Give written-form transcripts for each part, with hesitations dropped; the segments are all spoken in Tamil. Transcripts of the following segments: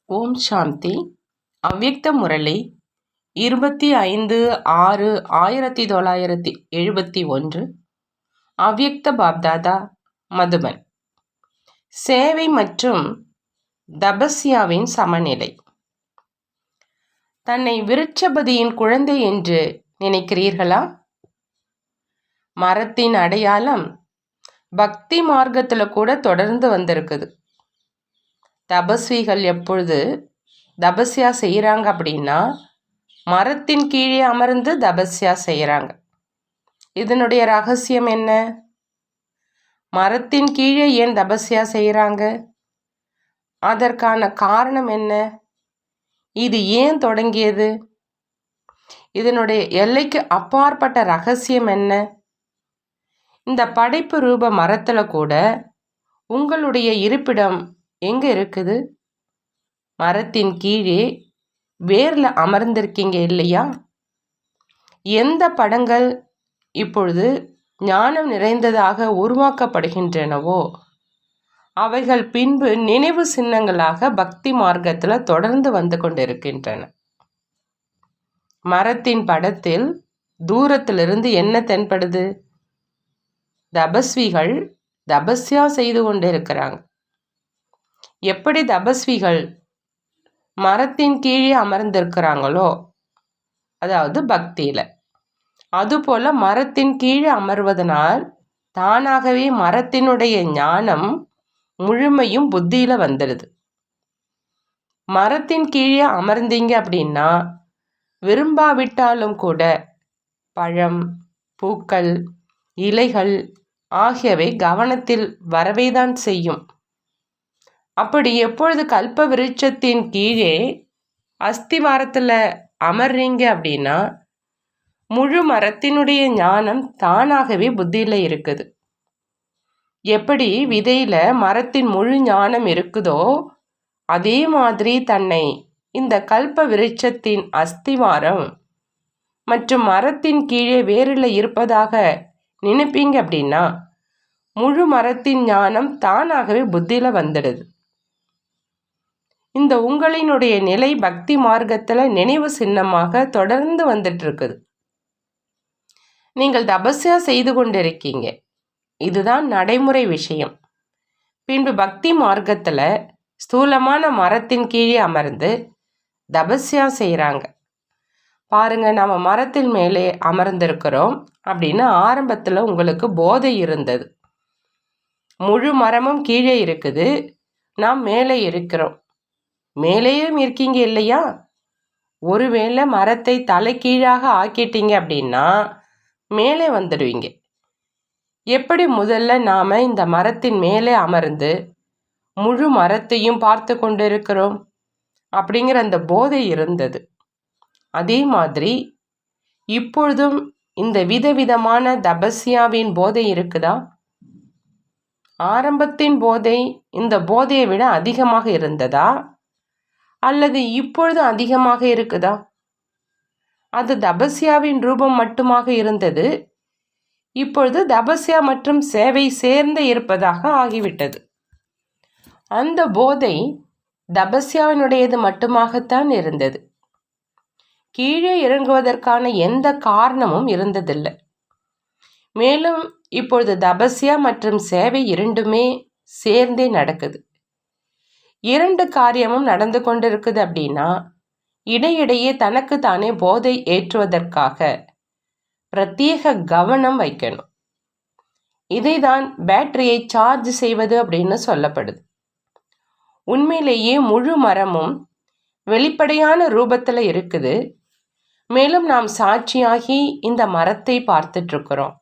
ஓம் சாந்தி. அவ்யக்த முரளி 25/6/1971. அவ்யக்த பாப்தாதா, மதுபன். சேவை மற்றும் தபஸ்யாவின் சமநிலை. தன்னை விருட்சபதியின் குழந்தை என்று நினைக்கிறீர்களா? மரத்தின் அடையாளம் பக்தி மார்க்கத்தில் கூட தொடர்ந்து வந்திருக்குது. தபஸ்விகள் எப்பொழுது தபஸ்யா செய்கிறாங்க அப்படின்னா மரத்தின் கீழே அமர்ந்து தபஸ்யா செய்கிறாங்க. இதனுடைய ரகசியம் என்ன? மரத்தின் கீழே ஏன் தபஸ்யா செய்கிறாங்க? அதற்கான காரணம் என்ன? இது ஏன் தொடங்கியது? இதனுடைய எல்லைக்கு அப்பாற்பட்ட ரகசியம் என்ன? இந்த படைப்பு ரூப மரத்தில் கூட உங்களுடைய இருப்பிடம் எங்கே இருக்குது? மரத்தின் கீழே வேர்ல அமர்ந்திருக்கீங்க இல்லையா? எந்த படங்கள் இப்பொழுது ஞானம் நிறைந்ததாக உருவாக்கப்படுகின்றனவோ அவைகள் பின்பு நினைவு சின்னங்களாக பக்தி மார்க்கத்தில் தொடர்ந்து வந்து கொண்டிருக்கின்றன. மரத்தின் படத்தில் தூரத்திலிருந்து என்ன தென்படுது? தபஸ்விகள் தபஸ்யா செய்து கொண்டிருக்கிறாங்க. எப்படி தபஸ்விகள் மரத்தின் கீழே அமர்ந்திருக்கிறாங்களோ, அதாவது பக்தியில, அதுபோல மரத்தின் கீழே அமர்வதனால் தானாகவே மரத்தினுடைய ஞானம் முழுமையும் புத்தியில வந்துடுது. மரத்தின் கீழே அமர்ந்தீங்க அப்படின்னா விரும்பாவிட்டாலும் கூட பழம், பூக்கள், இலைகள் ஆகியவை கவனத்தில் வரவேதான் செய்யும். அப்படி எப்பொழுது கல்ப விருட்சத்தின் கீழே அஸ்திவாரத்தில் அமர்றீங்க அப்படின்னா முழு மரத்தினுடைய ஞானம் தானாகவே புத்தியில் இருக்குது. எப்படி விதையில மரத்தின் முழு ஞானம் இருக்குதோ அதே மாதிரி தன்னை இந்த கல்ப விருட்சத்தின் அஸ்திவாரம் மற்றும் மரத்தின் கீழே வேரில் இருப்பதாக நினைப்பீங்க அப்படின்னா முழு மரத்தின் ஞானம் தானாகவே புத்தியில் வந்துடுது. இந்த உங்களினுடைய நிலை பக்தி மார்க்கத்தில் நினைவு சின்னமாக தொடர்ந்து வந்துட்டு இருக்குது. நீங்கள் தபஸ்யா செய்து கொண்டிருக்கீங்க. இதுதான் நடைமுறை விஷயம். பின்பு பக்தி மார்க்கத்தில் ஸ்தூலமான மரத்தின் கீழே அமர்ந்து தபஸ்யா செய்கிறாங்க. பாருங்க, நம்ம மரத்தின் மேலே அமர்ந்திருக்கிறோம் அப்படின்னு ஆரம்பத்தில் உங்களுக்கு போதை இருந்தது. முழு மரமும் கீழே இருக்குது, நாம் மேலே இருக்கிறோம். மேலேயும் இருக்கீங்க இல்லையா? ஒருவேளை மரத்தை தலைகீழாக ஆக்கிட்டீங்க அப்படின்னா மேலே வந்துடுவீங்க. எப்படி முதல்ல நாம இந்த மரத்தின் மேலே அமர்ந்து முழு மரத்தையும் பார்த்து கொண்டு இருக்கிறோம் அப்படிங்கிற அந்த போதை இருந்தது. அதே மாதிரி இப்பொழுதும் இந்த விதவிதமான தபஸ்யாவின் போதை இருக்குதா? ஆரம்பத்தின் போதை இந்த போதையை விட அதிகமாக இருந்ததா அல்லது இப்பொழுது அதிகமாக இருக்குதா? அது தபஸ்யாவின் ரூபம் மட்டுமாக இருந்தது. இப்பொழுது தபஸ்யா மற்றும் சேவை சேர்ந்து இருப்பதாக ஆகிவிட்டது. அந்த போதை தபஸ்யாவினுடையது மட்டுமாகத்தான் இருந்தது. கீழே இறங்குவதற்கான எந்த காரணமும் இருந்ததில்லை. மேலும் இப்பொழுது தபஸ்யா மற்றும் சேவை இரண்டுமே சேர்ந்தே நடக்குது. இரண்டு காரியமும் நடந்து கொண்டிருக்குது அப்படின்னா இடையிடையே தனக்கு தானே போதை ஏற்றுவதற்காக பிரத்யேக கவனம் வைக்கணும். இதைதான் பேட்டரியை சார்ஜ் செய்வது அப்படின்னு சொல்லப்படுது. உண்மையிலேயே முழு மரமும் வெளிப்படையான ரூபத்தில் இருக்குது. மேலும் நாம் சாட்சியாகி இந்த மரத்தை பார்த்துட்டு இருக்கிறோம்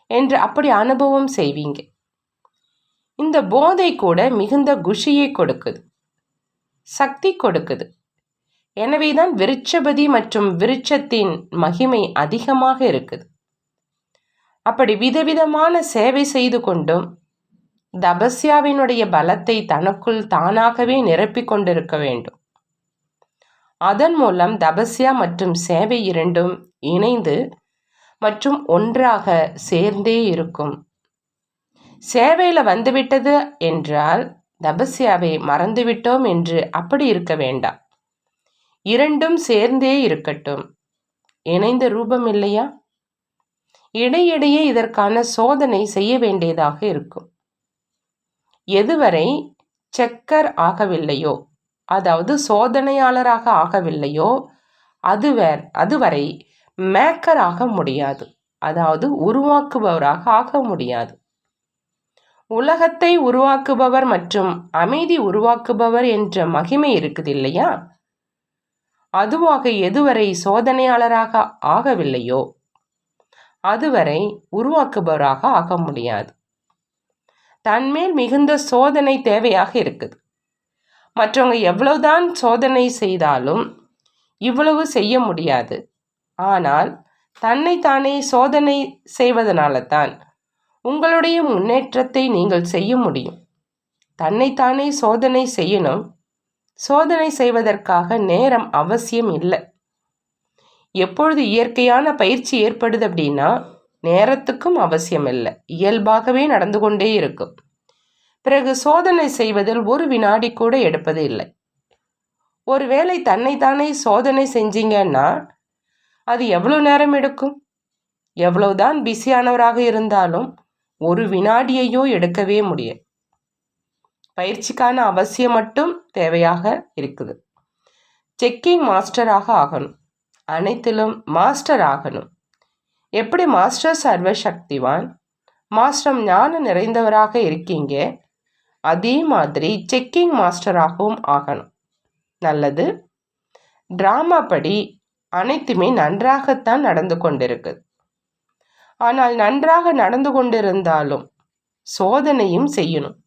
என்று அப்படி அனுபவம் செய்வீங்க. இந்த போதை கூட மிகுந்த குஷியை கொடுக்குது, சக்தி கொடுக்குது. எனவேதான் விருட்சபதி மற்றும் விருட்சத்தின் மகிமை அதிகமாக இருக்குது. அப்படி விதவிதமான சேவை செய்து கொண்டும் தபஸ்யாவினுடைய பலத்தை தனக்குள் தானாகவே நிரப்பிக் கொண்டிருக்க வேண்டும். அதன் மூலம் தபஸ்யா மற்றும் சேவை இரண்டும் இணைந்து மற்றும் ஒன்றாக சேர்ந்தே இருக்கும். சேவையில் வந்துவிட்டது என்றால் தபஸ்யாவை மறந்துவிட்டோம் என்று அப்படி இருக்க வேண்டாம். இரண்டும் சேர்ந்தே இருக்கட்டும். இணைந்த ரூபம் இல்லையா? இடையிடையே இதற்கான சோதனை செய்ய வேண்டியதாக இருக்கும். எதுவரை செக்கர் ஆகவில்லையோ, அதாவது சோதனையாளராக ஆகவில்லையோ, அதுவரை மேக்கர் ஆக முடியாது, அதாவது உருவாக்குபவராக ஆக முடியாது. உலகத்தை உருவாக்குபவர் மற்றும் அமைதி உருவாக்குபவர் என்ற மகிமை இருக்குது இல்லையா? அதுவாக எதுவரை சோதனையாளராக ஆகவில்லையோ அதுவரை உருவாக்குபவராக ஆக முடியாது. தன்மேல் மிகுந்த சோதனை தேவையாக இருக்குது. மற்றவங்க எவ்வளவுதான் சோதனை செய்தாலும் இவ்வளவு செய்ய முடியாது. ஆனால் தன்னைத்தானே சோதனை செய்வதனால தான் உங்களுடைய முன்னேற்றத்தை நீங்கள் செய்ய முடியும். தன்னைத்தானே சோதனை செய்யணும். சோதனை செய்வதற்காக நேரம் அவசியம் இல்லை. எப்பொழுது இயற்கையான பயிற்சி ஏற்படுது அப்படின்னா நேரத்துக்கும் அவசியம் இல்லை, இயல்பாகவே நடந்து கொண்டே இருக்கும். பிறகு சோதனை செய்வதில் ஒரு வினாடி கூட எடுப்பது இல்லை. ஒருவேளை தன்னைத்தானே சோதனை செஞ்சீங்கன்னா அது எவ்வளோ நேரம் எடுக்கும்? எவ்வளவுதான் பிஸியானவராக இருந்தாலும் ஒரு வினாடியையோ எடுக்கவே முடியும். பயிற்சிக்கான அவசியம் மட்டும் தேவையாக இருக்குது. செக்கிங் மாஸ்டராக ஆகணும். அனைத்திலும் மாஸ்டர் ஆகணும். எப்படி மாஸ்டர் சர்வசக்திவான், மாஸ்டர் ஞானம் நிறைந்தவராக இருக்கீங்க, அதே மாதிரி செக்கிங் மாஸ்டராகவும் ஆகணும். நல்லது. டிராமா படி அனைத்துமே நன்றாகத்தான் நடந்து கொண்டிருக்குது. ஆனால் நன்றாக நடந்து கொண்டிருந்தாலும் சோதனையும் செய்யணும்.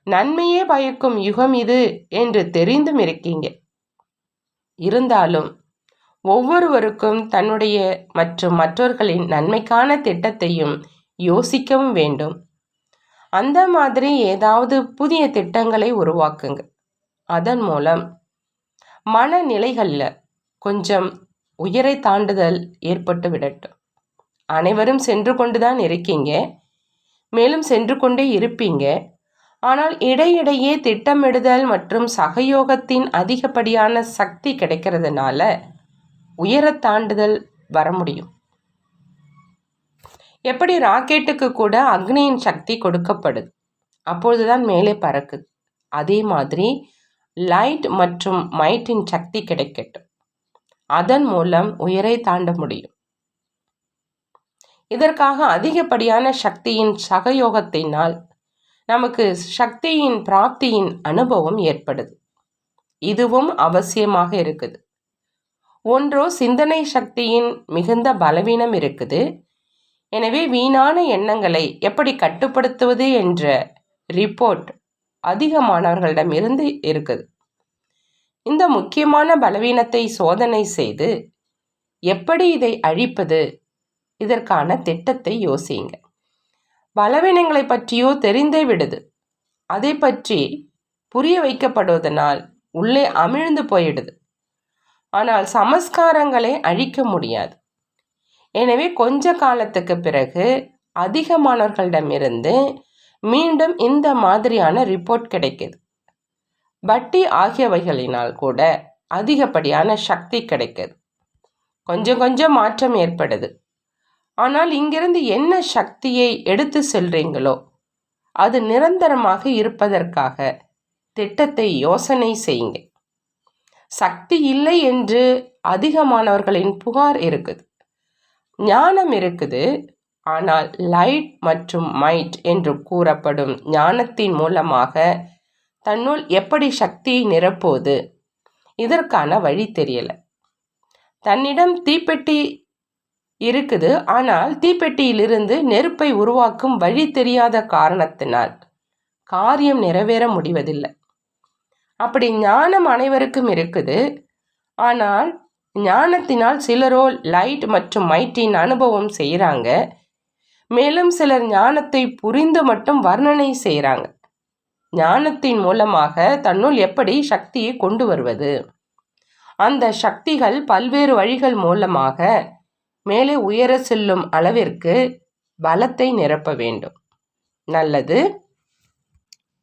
நன்மையே பயக்கும் யுகம் இது என்று தெரிந்தும் இருக்கீங்க. இருந்தாலும் ஒவ்வொருவருக்கும் தன்னுடைய மற்றும் மற்றவர்களின் நன்மைக்கான திட்டத்தையும் யோசிக்கவும் வேண்டும். அந்த மாதிரி ஏதாவது புதிய திட்டங்களை உருவாக்குங்க. அதன் மூலம் மனநிலைகளில் கொஞ்சம் உயரை தாண்டுதல் ஏற்பட்டு விடட்டும். அனைவரும் சென்று கொண்டுதான் இருக்கீங்க, மேலும் சென்று கொண்டே இருப்பீங்க. ஆனால் இடையிடையே திட்டமிடுதல் மற்றும் சகயோகத்தின் அதிகப்படியான சக்தி கிடைக்கிறதுனால உயர தாண்டுதல் வர முடியும். எப்படி ராக்கெட்டுக்கு கூட அக்னியின் சக்தி கொடுக்கப்படுது, அப்பொழுதுதான் மேலே பறக்குது. அதே மாதிரி லைட் மற்றும் மைட்டின் சக்தி கிடைக்கட்டும். அதன் மூலம் உயரை தாண்ட முடியும். இதற்காக அதிகப்படியான சக்தியின் சகயோகத்தினால் நமக்கு சக்தியின் பிராப்தியின் அனுபவம் ஏற்படுது. இதுவும் அவசியமாக இருக்குது. ஒன்றோ சிந்தனை சக்தியின் மிகுந்த பலவீனம் இருக்குது. எனவே வீணான எண்ணங்களை எப்படி கட்டுப்படுத்துவது என்ற ரிப்போர்ட் அதிகமானவர்களிடமிருந்து இருக்குது. இந்த முக்கியமான பலவீனத்தை சோதனை செய்து எப்படி இதை அழிப்பது, இதற்கான திட்டத்தை யோசிங்க. பலவீனங்களை பற்றியோ தெரிந்தே விடுது. அதை பற்றி புரிய வைக்கப்படுவதனால் உள்ளே அமிழ்ந்து போயிடுது. ஆனால் சமஸ்காரங்களை அழிக்க முடியாது. எனவே கொஞ்ச காலத்துக்கு பிறகு அதிகமானவர்களிடமிருந்து மீண்டும் இந்த மாதிரியான ரிப்போர்ட் கிடைக்குது. வட்டி ஆகியவைகளினால் கூட அதிகப்படியான சக்தி கிடைக்குது. கொஞ்சம் கொஞ்சம் மாற்றம் ஏற்படுது. ஆனால் இங்கிருந்து என்ன சக்தியை எடுத்து செல்றீங்களோ அது நிரந்தரமாக இருப்பதற்காக திட்டத்தை யோசனை செய்யுங்க. சக்தி இல்லை என்று அதிகமானவர்களின் புகார் இருக்குது. ஞானம் இருக்குது. ஆனால் லைட் மற்றும் மைட் என்று கூறப்படும் ஞானத்தின் மூலமாக தன்னுள் எப்படி சக்தியை நிரப்புவது, இதற்கான வழி தெரியல. தன்னிடம் தீப்பெட்டி இருக்குது. ஆனால் தீப்பெட்டியிலிருந்து நெருப்பை உருவாக்கும் வழி தெரியாத காரணத்தினால் காரியம் நிறைவேற முடிவதில்லை. அப்படி ஞானம் அனைவருக்கும் இருக்குது. ஆனால் ஞானத்தினால் சிலரோ லைட் மற்றும் மைட்டின் அனுபவம் செய்கிறாங்க. மேலும் சிலர் ஞானத்தை புரிந்து மட்டும் வர்ணனை செய்கிறாங்க. ஞானத்தின் மூலமாக தன்னுள் எப்படி சக்தியை கொண்டு வருவது, அந்த சக்திகள் பல்வேறு வழிகள் மூலமாக மேலே உயர செல்லும் அளவிற்கு பலத்தை நிரப்ப வேண்டும். நல்லது.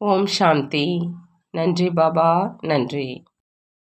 ஓம் சாந்தி. நன்றி பாபா, நன்றி.